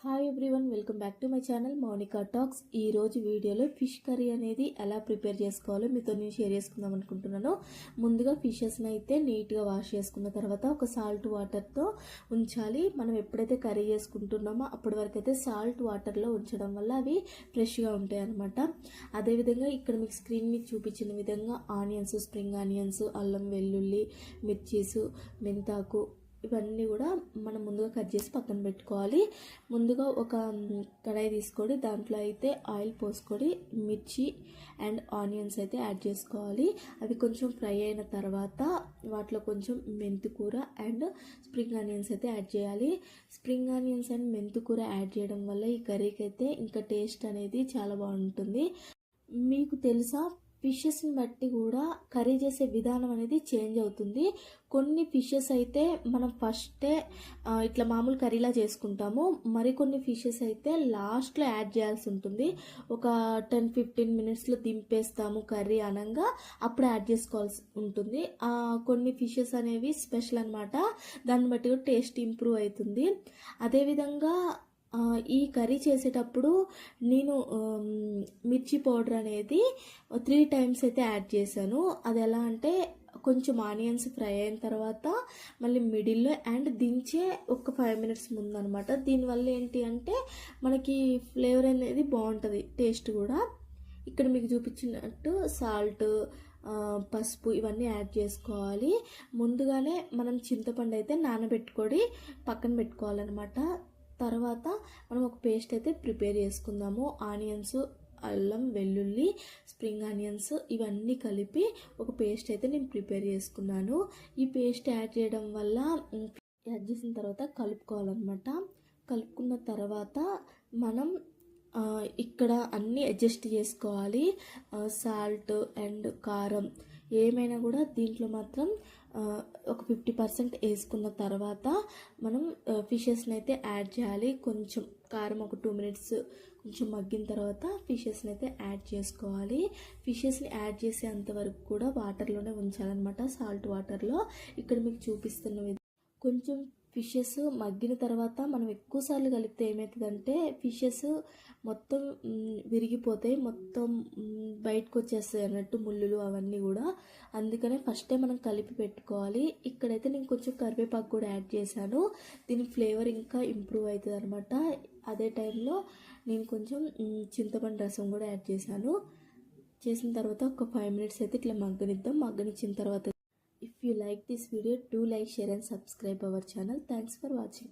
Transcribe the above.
Hi everyone, welcome back to my channel Mounika talks. ఈరోజు వీడియోలో fish curry అనేది ఎలా ప్రిపేర్ చేసుకోవాలో మీతో నేను షేర్ చేసుకుందాం అనుకుంటున్నాను. ముందుగా ఫిషెస్ని అయితే నీట్గా వాష్ చేసుకున్న తర్వాత ఒక సాల్ట్ వాటర్తో ఉంచాలి. మనం ఎప్పుడైతే కర్రీ చేసుకుంటున్నామో అప్పటి వరకు అయితే సాల్ట్ వాటర్లో ఉంచడం వల్ల అవి ఫ్రెష్గా ఉంటాయి అన్నమాట. అదేవిధంగా ఇక్కడ మీకు స్క్రీన్ మీద చూపించిన విధంగా ఆనియన్స్, స్ప్రింగ్ ఆనియన్స్, అల్లం వెల్లుల్లి, మిర్చీస్, మెంతాకు ఇవన్నీ కూడా మనం ముందుగా కట్ చేసి పక్కన పెట్టుకోవాలి. ముందుగా ఒక కడాయి తీసుకొని దాంట్లో అయితే ఆయిల్ పోసుకొని మిర్చి అండ్ ఆనియన్స్ అయితే యాడ్ చేసుకోవాలి. అవి కొంచెం ఫ్రై అయిన తర్వాత వాటిలో కొంచెం మెంతికూర అండ్ స్ప్రింగ్ ఆనియన్స్ అయితే యాడ్ చేయాలి. స్ప్రింగ్ ఆనియన్స్ అండ్ మెంతికూర యాడ్ చేయడం వల్ల ఈ కర్రీకి అయితే ఇంకా టేస్ట్ అనేది చాలా బాగుంటుంది. మీకు తెలుసా, ఫిషెస్ని బట్టి కూడా కర్రీ చేసే విధానం అనేది చేంజ్ అవుతుంది. కొన్ని ఫిషెస్ అయితే మనం ఫస్టే ఇట్లా మామూలు కర్రీలా చేసుకుంటాము. మరికొన్ని ఫిషెస్ అయితే లాస్ట్లో యాడ్ చేయాల్సి ఉంటుంది. ఒక 10-15 మినిట్స్లో దింపేస్తాము కర్రీ అనగా అప్పుడు యాడ్ చేసుకోవాల్సి ఉంటుంది. కొన్ని ఫిషెస్ అనేవి స్పెషల్ అనమాట. దాన్ని బట్టి కూడా టేస్ట్ ఇంప్రూవ్ అవుతుంది. అదేవిధంగా ఈ కర్రీ చేసేటప్పుడు నేను మిర్చి పౌడర్ అనేది 3 టైమ్స్ అయితే యాడ్ చేశాను. అది ఎలా అంటే కొంచెం ఆనియన్స్ ఫ్రై అయిన తర్వాత మళ్ళీ మిడిల్లో అండ్ దించే ఒక 5 మినిట్స్ ముందు అనమాట. దీనివల్ల ఏంటి అంటే మనకి ఫ్లేవర్ అనేది బాగుంటుంది, టేస్ట్ కూడా. ఇక్కడ మీకు చూపించినట్టు సాల్ట్, పసుపు ఇవన్నీ యాడ్ చేసుకోవాలి. ముందుగానే మనం చింతపండు అయితే నానబెట్టుకొని పక్కన పెట్టుకోవాలన్నమాట. తర్వాత మనం ఒక పేస్ట్ అయితే ప్రిపేర్ చేసుకుందాము. ఆనియన్స్, అల్లం వెల్లుల్లి, స్ప్రింగ్ ఆనియన్స్ ఇవన్నీ కలిపి ఒక పేస్ట్ అయితే నేను ప్రిపేర్ చేసుకున్నాను. ఈ పేస్ట్ యాడ్ చేయడం వల్ల యాడ్ చేసిన తర్వాత కలుపుకోవాలన్నమాట. కలుపుకున్న తర్వాత మనం ఇక్కడ అన్నీ అడ్జస్ట్ చేసుకోవాలి. సాల్ట్ అండ్ కారం ఏమైనా కూడా దీంట్లో మాత్రం ఒక 50% వేసుకున్న తర్వాత మనం ఫిషెస్ని అయితే యాడ్ చేయాలి. కొంచెం కారం ఒక 2 మినిట్స్ కొంచెం మగ్గిన తర్వాత ఫిషెస్ని అయితే యాడ్ చేసుకోవాలి. ఫిషెస్ని యాడ్ చేసేంత వరకు కూడా వాటర్లోనే ఉంచాలన్నమాట, సాల్ట్ వాటర్లో. ఇక్కడ మీకు చూపిస్తున్న కొంచెం ఫిషెస్ మగ్గిన తర్వాత మనం ఎక్కువసార్లు కలిపితే ఏమవుతుందంటే ఫిషెస్ మొత్తం విరిగిపోతాయి, మొత్తం బయటకు వచ్చేస్తాయి అన్నట్టు, ముళ్ళులు అవన్నీ కూడా. అందుకనే ఫస్టే మనం కలిపి పెట్టుకోవాలి. ఇక్కడైతే నేను కొంచెం కరివేపాకు కూడా యాడ్ చేశాను. దీని ఫ్లేవర్ ఇంకా ఇంప్రూవ్ అవుతుంది అనమాట. అదే టైంలో నేను కొంచెం చింతపండు రసం కూడా యాడ్ చేశాను. చేసిన తర్వాత ఒక 5 మినిట్స్ అయితే ఇట్లా మగ్గనిద్దాం. మగ్గనిచ్చిన తర్వాత, if you like this video, do like, share and subscribe our channel. Thanks for watching.